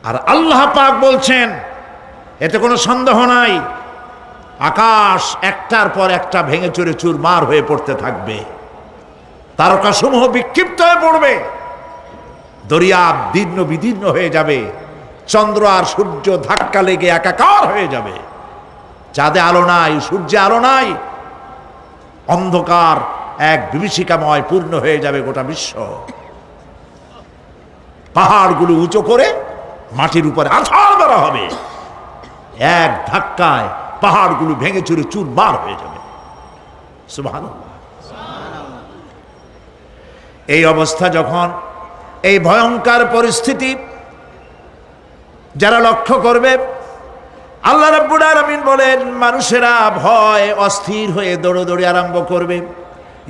আর আল্লাহ পাক বলছেন, এতে কোনো সন্দেহ নাই, আকাশ একটার পর একটা ভেঙে চুরে চুরমার হয়ে পড়তে থাকবে, তারকাসমূহ বিক্ষিপ্ত হয়ে পড়বে, দরিয়া দীর্ণ বিদীর্ণ হয়ে যাবে, চন্দ্র আর সূর্য ধাক্কা লেগে একাকার হয়ে যাবে, চাঁদে আলো নাই, সূর্যে আলো নাই, অন্ধকার এক বিভীষিকাময় পূর্ণ হয়ে যাবে গোটা বিশ্ব। পাহাড়গুলো উঁচু করে মাটির উপরে আছাড় মারা হবে, এক ধাক্কায় পাহাড়গুলো ভেঙে চুরে চুরমার হয়ে যাবে। সুবহানাল্লাহ। এই অবস্থা যখন, এই ভয়ঙ্কর পরিস্থিতি যারা লক্ষ্য করবে, আল্লাহ রাব্বুল আলামিন বলেন, মানুষেরা ভয় অস্থির হয়ে দৌড়দৌড়ি আরম্ভ করবে।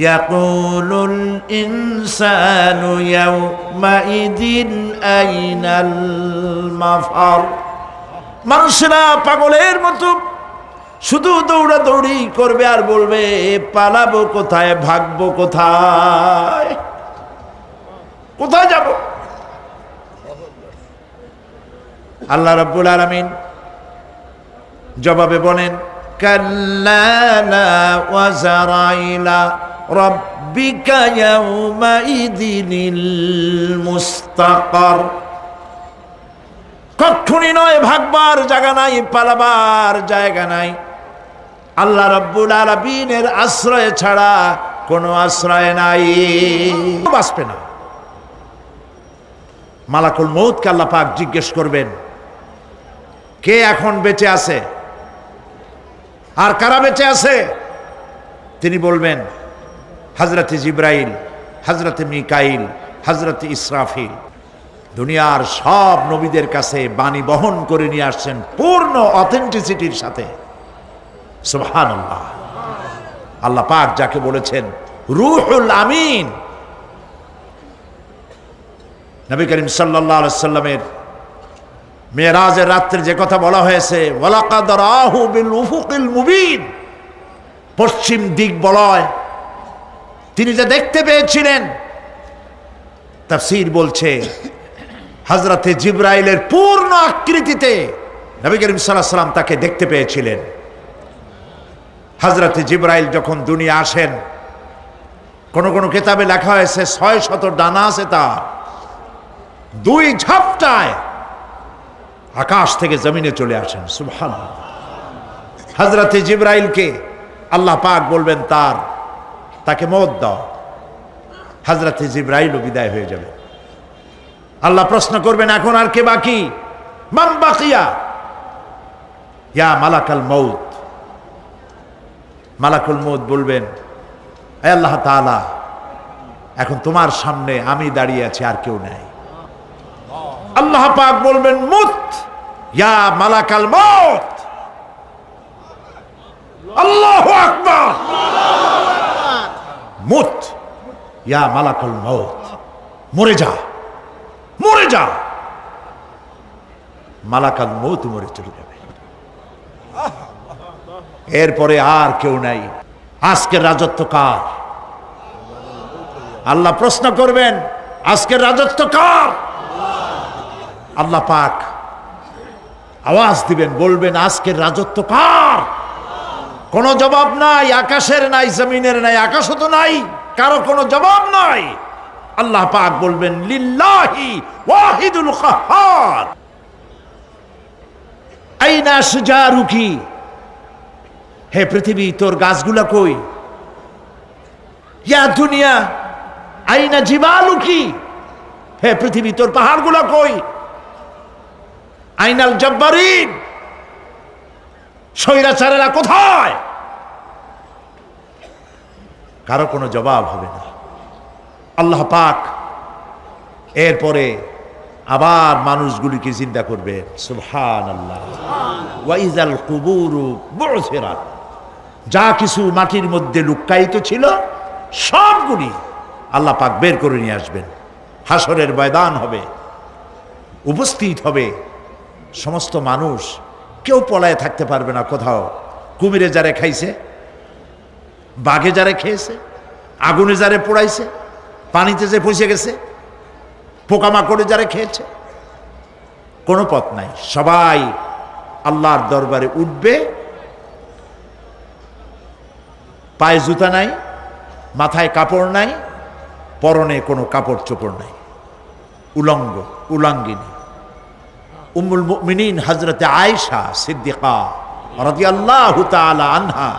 ইয়াকুলুল ইনসানু ইয়াউমাইদিন আইনাল মাফার। মানুষেরা পাগলের মতো শুধু দৌড়াদৌড়ি করবে আর বলবে, পালাবো কোথায়, ভাগবো কোথায়, কোথায় যাব? আল্লাহ রাব্বুল আলামিন জবাবে বলেন, কাল্লা লা ওয়াজারা ইলা রাব্বিকা ইয়াউমাইদিনিল মুস্তাকার। কখনই নয়, ভাগবার জায়গা নাই, পালাবার জায়গা নাই। আল্লাহ রাব্বুল আলামিনের আশ্রয় ছাড়া কোনো আশ্রয় নাই, বাঁচবে না। মালাকুল মউতকে আল্লাহ পাক জিজ্ঞেস করবেন, কে এখন বেঁচে আছে আর কারা বেঁচে আছে? তিনি বলবেন, হযরতে জিবরাইল, হযরতে মিকাইল, হযরতে ইসরাফিল। দুনিয়ার সব নবীদের কাছে বাণী বহন করে নিয়ে আসছেন পূর্ণ অথেন্টিসিটির সাথে। সুবহানাল্লাহ। আল্লাহ পাক যাকে বলেছেন রূহুল আমিন, নবী করিম সাল্লাল্লাহু আলাইহি সাল্লামের মেরাজের রাত্রে যে কথা বলা হয়েছে, ওয়ালাকাদ রাহু বিল উফুকিল মুবিন, পশ্চিম দিক বলয় তিনি যে দেখতে পেয়েছিলেন, তাফসীর বলছে হযরতে জিবরাইলের পূর্ণ আকৃতিতে নবী করিম সাল্লাল্লাহু আলাইহি সাল্লাম তাকে দেখতে পেয়েছিলেন। হযরতে জিবরাইল যখন দুনিয়া আসেন, কোন কোন কিতাবে লেখা হয়েছে 600 ডানা আছে তার, দুই ঝাপটায় আকাশ থেকে জমিনে চলে আসেন। সুবহানাল্লাহ। হযরতে জিবরাইলকে আল্লাহ পাক বলবেন, তাকে মওত দাও। হযরতে জিবরাইলও বিদায় হয়ে যাবে। আল্লাহ প্রশ্ন করবেন, এখন আর কে বাকি? মান বাকিয়া ইয়া মালাকাল মউত। মালাকুল মউত বলবেন, হে আল্লাহ তাআলা, এখন তোমার সামনে আমি দাঁড়িয়ে আছি, আর কেউ নাই। আল্লাহ পাক বলবেন, মুত ইয়া মালাকাল মউত। আল্লাহু আকবার। মুত ইয়া মালাকাল মউত, মরে যা, মরে যা। মালাকাল মউত মরে চলে যাবে। এরপরে আর কেউ নাই। আজকের রাজত্ব কার? আল্লাহ প্রশ্ন করবেন, আজকের রাজত্ব কার? আল্লাহ পাক আওয়াজ দিবেন, বলবেন, আজকের রাজত্ব কার? কোনো জবাব নাই, আকাশের নাই, জমিনের নাই, আকাশও তো নাই, কারো কোনো জবাব নাই। আল্লাহ পাক বলবেন, লিল্লাহি ওয়াহিদুল কাহ্হার। আইনা শুজারুকি, হে পৃথিবী তোর গাছগুলা কই? ইয়া দুনিয়া আইনা জিবালুকি, হে পৃথিবী তোর পাহাড়গুলা কই? আইনাল জব্বারিন, স্বৈরাচারেরা কোথায়? কারো কোনো জবাব হবে না। আল্লাহ পাক এরপরে আবার মানুষগুলিকে চিন্তা করবে। সুবহানাল্লাহ। ওয়া ইযাল কুবুরু বু'থিরাত, যা কিছু মাটির মধ্যে লুক্কায়িত ছিল সবগুলি আল্লাহ পাক বের করে নিয়ে আসবেন। হাসরের ময়দান হবে, উপস্থিত হবে সমস্ত মানুষ, কেউ পলায় থাকতে পারবে না কোথাও। কুমিরে যারে খাইছে, বাঘে যারে খেয়েছে, আগুনে যারে পোড়াইছে, পানিতে যে পচে গেছে, পোকামাকড়ে যারে খেয়েছে, কোনো পথ নাই। সবাই আল্লাহর দরবারে উঠবে, পায়ে জুতা নাই, মাথায় কাপড় নাই, পরনে কোনো কাপড় চোপড় নাই, উলঙ্গিনী। উম্মুল মুমিনিন হযরতে আয়েশা সিদ্দিকা রাদিয়াল্লাহু তাআলা আনহা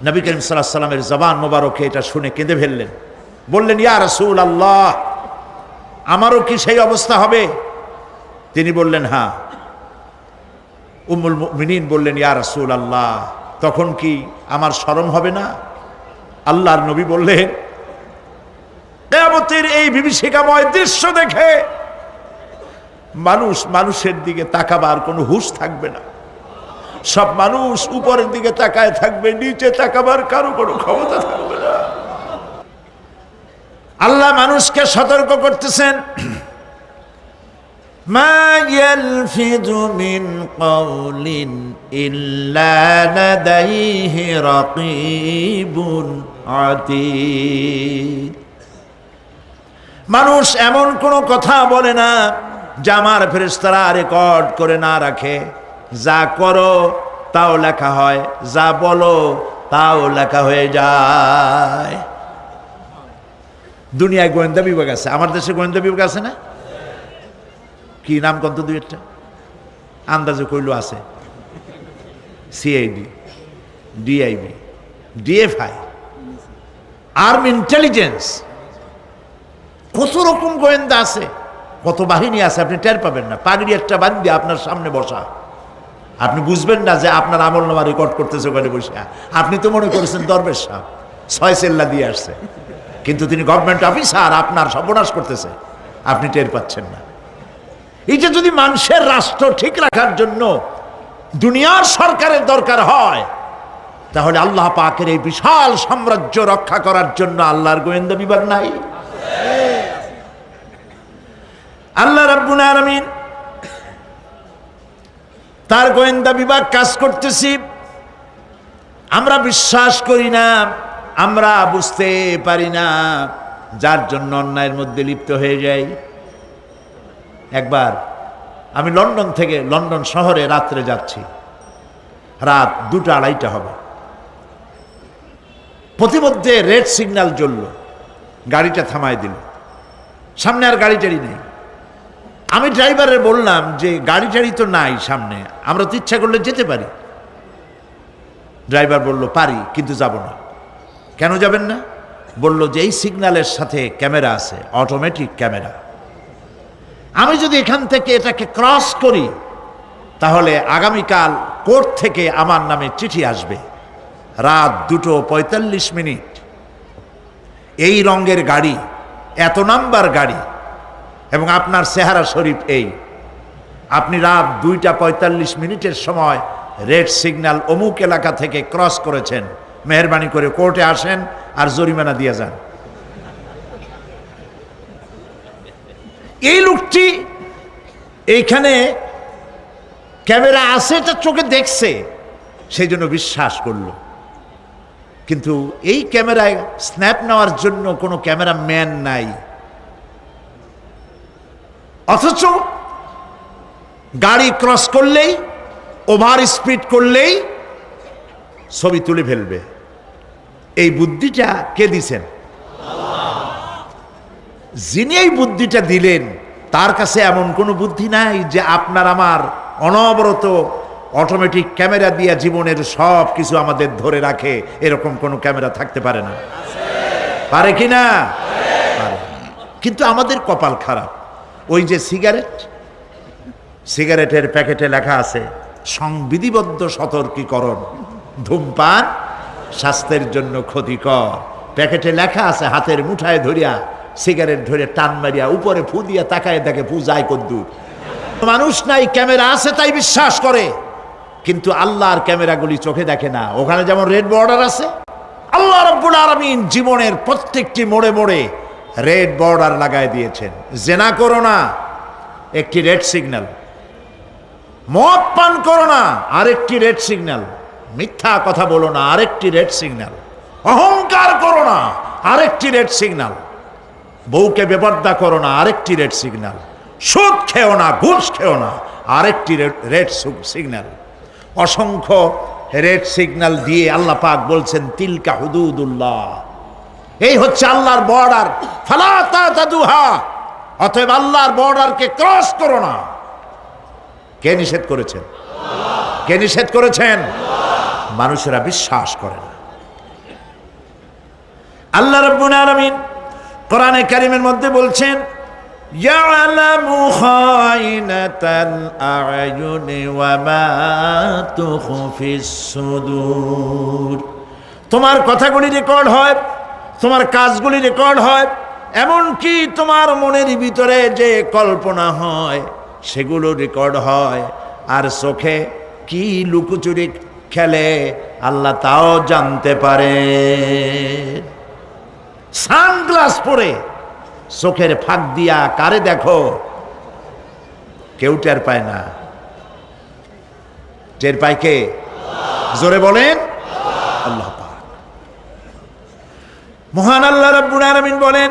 নবী করিম সাল্লাল্লাহু আলাইহি ওয়াসাল্লামের জবান মোবারকে এটা শুনে কেঁদে ফেললেন। বললেন, ইয়া রাসূলুল্লাহ, আমারও কি সেই অবস্থা হবে? তিনি বললেন, হ্যাঁ। উম্মুল মুমিনিন বললেন, ইয়া রাসূলুল্লাহ, তখন কি আমার শরম হবে না? আল্লাহর নবী বললেন, কিয়ামতের এই বিভীষিকাময় দৃশ্য দেখে মানুষের দিকে তাকাবার কোনো হুঁশ থাকবে না। সব মানুষ উপরের দিকে তাকায় থাকবে, নিচে তাকাবার কারো কোনো ক্ষমতা থাকবে না। আল্লাহ মানুষকে সতর্ক করতেছেন, মা ইয়ালফিযু মিন কাওলিন ইল্লা লাদাইহি রাকীবুন আতীদ। মানুষ এমন কোনো কথা বলে না যা আমার ফেরেশতারা রেকর্ড করে না রাখে। যা করো তাও লেখা হয়, যা বলো তাও লেখা হয়ে যায়। দুনিয়ায় গোয়েন্দা বিভাগ আছে, আমার দেশে গোয়েন্দা বিভাগ আছে না? কি নাম কত দুই একটা আন্দাজে কইল আছে। CID, DIB, DFI, army intelligence, কত রকম গোয়েন্দা আছে, কত বাহিনী আছে, আপনি টের পাবেন না। পাগড়ি একটা বান্ধি আপনার সামনে বসা, আপনি বুঝবেন না যে আপনার আমলনামা রেকর্ড করতেছে ওখানে বসে। আপনি তো মনে করেছেন দরবেশ সাহেব 6 সেল্লা দিয়ে আসছে, কিন্তু তিনি গভর্নমেন্ট অফিসার, আপনার সর্বনাশ করতেছে, আপনি টের পাচ্ছেন না। এই যে যদি মানুষের রাষ্ট্র ঠিক রাখার জন্য দুনিয়ার সরকারের দরকার হয়, তাহলে আল্লাহ পাকের এই বিশাল সাম্রাজ্য রক্ষা করার জন্য আল্লাহর গোয়েন্দা বিভাগ নাই? আল্লাহ রাব্বুল আলামিন তার গোয়েন্দা বিভাগ কাজ করতেছি। আমরা বিশ্বাস করি না, আমরা বুঝতে পারি না, যার জন্য অন্যায়ের মধ্যে লিপ্ত হয়ে যাই। একবার আমি লন্ডন শহরে রাত্রে যাচ্ছি, রাত 2টা-2:30 হবে। প্রতিমধ্যে রেড সিগন্যাল জ্বলল, গাড়িটা থামায় দিল, সামনে আর গাড়ি টাড়ি নেই। আমি ড্রাইভারের বললাম যে গাড়ি টাড়ি তো নাই সামনে, আমরা তো ইচ্ছা করলে যেতে পারি। ড্রাইভার বলল, পারি, কিন্তু যাব না। কেন যাবেন না? বলল যে এই সিগন্যালের সাথে ক্যামেরা আছে, অটোমেটিক ক্যামেরা। আমি যদি এখান থেকে এটাকে ক্রস করি, তাহলে আগামীকাল কোর্ট থেকে আমার নামে চিঠি আসবে। রাত 2:45, এই রঙের গাড়ি, এত নাম্বার গাড়ি, এবং আপনার চেহারা শরীফ এই। আপনি রাত 2:45 সময় রেড সিগন্যাল অমুক এলাকা থেকে ক্রস করেছেন, মেহরবানি করে কোর্টে আসেন আর জরিমানা দিয়ে যান। এই লোকটি এইখানে ক্যামেরা আছে, এটা চোখে দেখছে, সেই জন্য বিশ্বাস করলো। কিন্তু এই ক্যামেরায় স্ন্যাপ নেওয়ার জন্য কোনো ক্যামেরাম্যান নাই, অথচ গাড়ি ক্রস করলেই, ওভার স্পিড করলেই ছবি তুলে ফেলবে। এই বুদ্ধিটা কে দিছেন? যিনি এই বুদ্ধিটা দিলেন, তার কাছে এমন কোনো বুদ্ধি নাই যে আপনার আমার অনবরত অটোমেটিক ক্যামেরা দিয়ে জীবনের সব কিছু আমাদের ধরে রাখে, এরকম কোনো ক্যামেরা থাকতে পারে না। পারে কি না? পারে। কিন্তু আমাদের কপাল খারাপ। ওই যে সিগারেটের প্যাকেটে লেখা আছে সংবিধিবদ্ধ সতর্কীকরণ, ধূমপান স্বাস্থ্যের জন্য ক্ষতিকর। প্যাকেটে লেখা আছে, হাতের মুঠায় ধরিয়া সিগারেট ধরে টান মারিয়া উপরে ফু দিয়া তাকায় দেখে ফু যায় কদ্দূর। মানুষ নাই, ক্যামেরা আছে তাই বিশ্বাস করে, কিন্তু আল্লাহর ক্যামেরাগুলি চোখে দেখে না। ওখানে যেমন রেড বর্ডার আছে, আল্লাহ রাব্বুল আলামিন জীবনের প্রত্যেকটি মোড়ে মোড়ে রেড বর্ডার লাগায় দিয়েছেন। জেনা করো না, একটি রেড সিগন্যাল। মদ পান করো না, আরেকটি রেড সিগন্যাল। মিথ্যা কথা বলো না, আরেকটি রেড সিগন্যাল। অহংকার করো না, আরেকটি রেড সিগন্যাল। বউকে বেপর্দা করো না, আরেকটি রেড সিগন্যাল। সুদ খেও না, ঘুষ খেও না। আরেকটি রেড সিগন্যাল, অসংখ্য রেড সিগন্যাল দিয়ে আল্লাহ পাক বলছেন তিলকা হুদুদুল্লাহ, এই হচ্ছে আল্লাহর বর্ডার, ফালা তাতাদুহা, অতএব আল্লাহর বর্ডারকে ক্রস করো না। কে নিষেধ করেছেন? কে নিষেধ করেছেন? মানুষেরা বিশ্বাস করে না। আল্লাহ রাব্বুল আলামিন কোরআনে কারীমের মধ্যে বলছেন ইয়ালামু খায়িনাতাল আ'য়ুনি ওয়া মা তুখফিস সুদূর। তোমার কথাগুলি রেকর্ড হয়, তোমার কাজগুলি রেকর্ড হয়, এমনকি তোমার মনের ভিতরে যে কল্পনা হয় সেগুলো রেকর্ড হয়। আর চোখে কি লুকোচুরি খেলে আল্লাহ তাও জানতে পারে। সানগ্লাস পরে চোখের ফাঁক দিয়া কারে দেখো, কেউ টের পায় না। টের পায় কে? জোরে বলেন আল্লাহ পাক। মহান আল্লাহ রাব্বুল আলামিন বলেন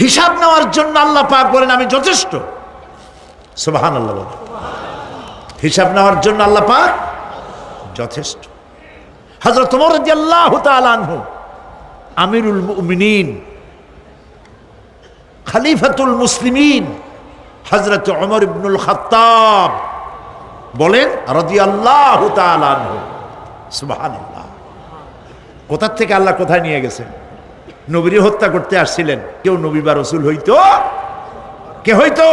হিসাব নেওয়ার জন্য আল্লাহ পাক বলেন আমি যথেষ্ট। সুবহানাল্লাহ বলেন, হিসাব নেওয়ার জন্য আল্লাহ পাক যথেষ্ট। হযরত ওমর রাদিয়াল্লাহু তাআলা আনহু আমিরুল মুমিনিন, খলিফাতুল মুসলিমিন হযরত ওমর ইবনুল খাত্তাব বলেন রাদিয়াল্লাহু তাআলা আনহু, সুবহানাল্লাহ। কোথা থেকে আল্লাহ কোথায় নিয়ে গেছেন? নবীর হত্যা করতে আসছিলেন। কেউ নবী বা রাসূল হইতো? কে হইতো?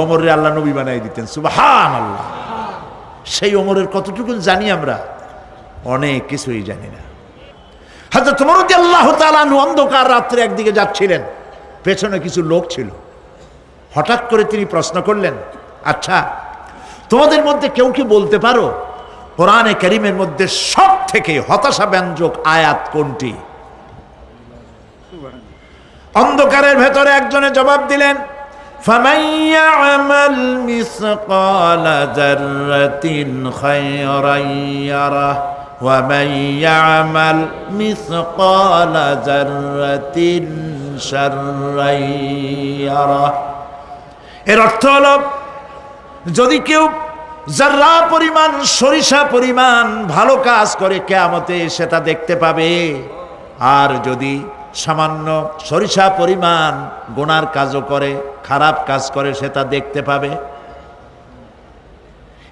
ওমরে আল্লাহ নবী বানাই দিতেন, সুবহানাল্লাহ। সেই ওমরের কতটুকু জানি আমরা? অনেক কিছুই জানি না। হযরত ওমর রাদিয়াল্লাহু তাআলা আনহু অন্ধকার রাত্রে একদিকে যাচ্ছিলেন, পেছনে কিছু লোক ছিল। হঠাৎ করে তিনি প্রশ্ন করলেন, আচ্ছা তোমাদের মধ্যে কেউ কি বলতে পারো কোরআনে কারীমের মধ্যে সব থেকে হতাশাব্যঞ্জক আয়াত কোনটি? অন্ধকারের ভেতরে একজনে জবাব দিলেন ফামান ইয়া'মাল মিসকালা যাররাতিন খায়রান ইয়ারাহ ওয়া মান ইয়া'মাল মিসকালা যাররাতিন শাররান ইয়ারাহ। এর অর্থ হলো যদি কেউ যাররা পরিমাণ, সরিষা পরিমাণ ভালো কাজ করে কিয়ামতে সেটা দেখতে পাবে, আর যদি সামান্য সরিষা পরিমাণ গুনার কাজও করে, খারাপ কাজ করে, সেটা দেখতে পাবে।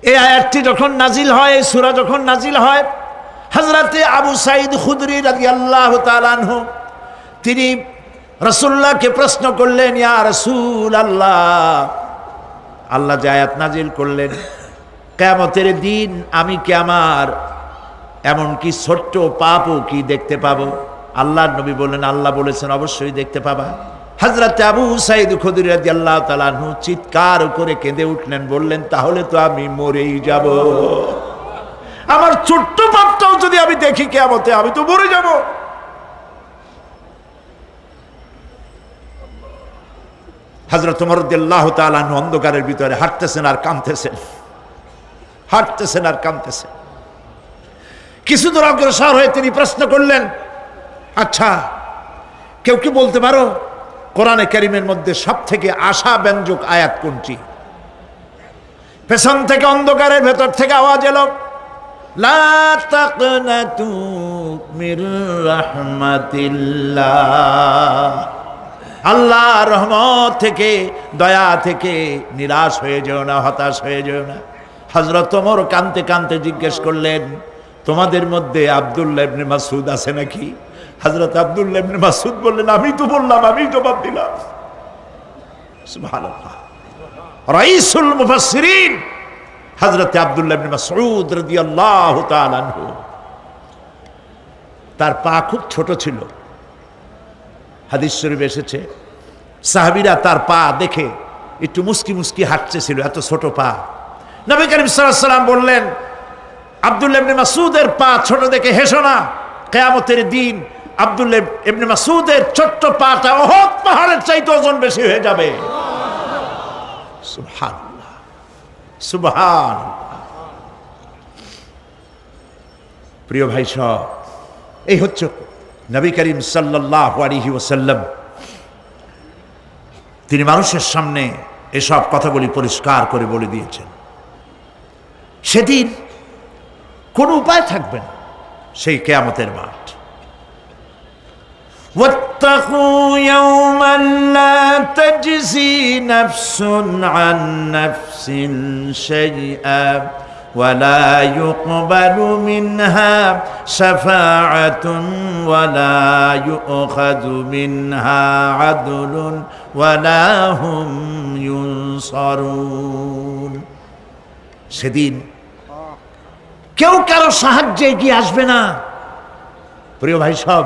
এই আয়াতটি যখন নাজিল হয়, এই সূরা যখন নাজিল হয়, হযরতে আবু সাঈদ খুদরি রাদিয়াল্লাহু তাআলা আনহু তিনি রাসূলুল্লাহকে প্রশ্ন করলেন, ইয়া রাসূলুল্লাহ, আল্লাহ যে আয়াত নাজিল করলেন কিয়ামতের দিন আমি কি আমার এমনকি ছোট্ট পাপও কি দেখতে পাবো? আল্লাহর নবী বললেন আল্লাহ বলেছেন অবশ্যই দেখতে পাবা। হযরত আবু সাঈদ খুদরি রাদিয়াল্লাহু তাআলা আনহু চিৎকার করে কেঁদে উঠলেন, বললেন তাহলে তো আমি মরেই যাব। আমার ছোট্ট পাপটাও যদি আমি দেখি কিয়ামতে, আমি তো মরে যাব। হযরত ওমর রাদিয়াল্লাহু তাআলা আনহু অন্ধকারের ভিতরে হাঁটতেছেন আর কাঁদতেছেন, হাঁটতেছেন আর কাঁদতেছেন। কিছু দূর অগ্রসর হয়ে তিনি প্রশ্ন করলেন, আচ্ছা কেউ কি বলতে পারো কোরআনে কারীমের মধ্যে সব থেকে আশাব্যঞ্জক আয়াত কোনটি? পেছন থেকে অন্ধকারের ভেতর থেকে আওয়াজ এলো, লা তাকনাতু মির রাহমাতিল্লাহ, আল্লাহর রহমত থেকে, দয়া থেকে নিরাশ হয়ে যেও না, হতাশ হয়ে যেও না। হযরত ওমর কাঁদতে কাঁদতে জিজ্ঞেস করলেন, তোমাদের মধ্যে আব্দুল্লাহ ইবনে মাসউদ আছে নাকি? হযরত আব্দুল্লাহ ইবনে মাসউদ বললেন, আমি তো বললাম, আমি জবাব দিলাম। সুবহানাল্লাহ। রাইসুল মুফাসসিরিন হযরত আব্দুল্লাহ ইবনে মাসউদ রাদিয়াল্লাহু তাআলা আনহু, তার পা খুব ছোট ছিল। হাদিস শরীফে এসেছে সাহাবীরা তার পা দেখে একটু মুস্কি মুস্কি হাঁটতেছিল, এত ছোট পা। নবী করিম সাল্লাল্লাহু আলাইহি ওয়াসাল্লাম বললেন, আব্দুল্লাহ ইবনে মাসউদের পা ছোট দেখে হেসো না, কিয়ামতের দিন আব্দুল্লাহ ইবনে মাসউদের ছোট্ট পাটা উহুদ পাহাড়ের চাইতে ওজন বেশি হয়ে যাবে। সুবহানাল্লাহ, সুবহানাল্লাহ। প্রিয় ভাই সব, এই হচ্ছে নবী করিম সাল্লাল্লাহু আলাইহি ওয়াসাল্লাম তিনি মানুষের সামনে এসব কথাগুলি পরিষ্কার করে বলে দিয়েছেন। সেদিন কোনো উপায় থাকবে না, সেই কিয়ামতের মাঠ। واتقوا يوما لا تجزي نفس عن نفس شيئا ولا يقبل منها شفاعة ولا يؤخذ منها عدل ولا هم ينصرون। সেদিন কেউ কারো সাহায্যে এগিয়ে আসবে না। প্রিয় ভাই সব,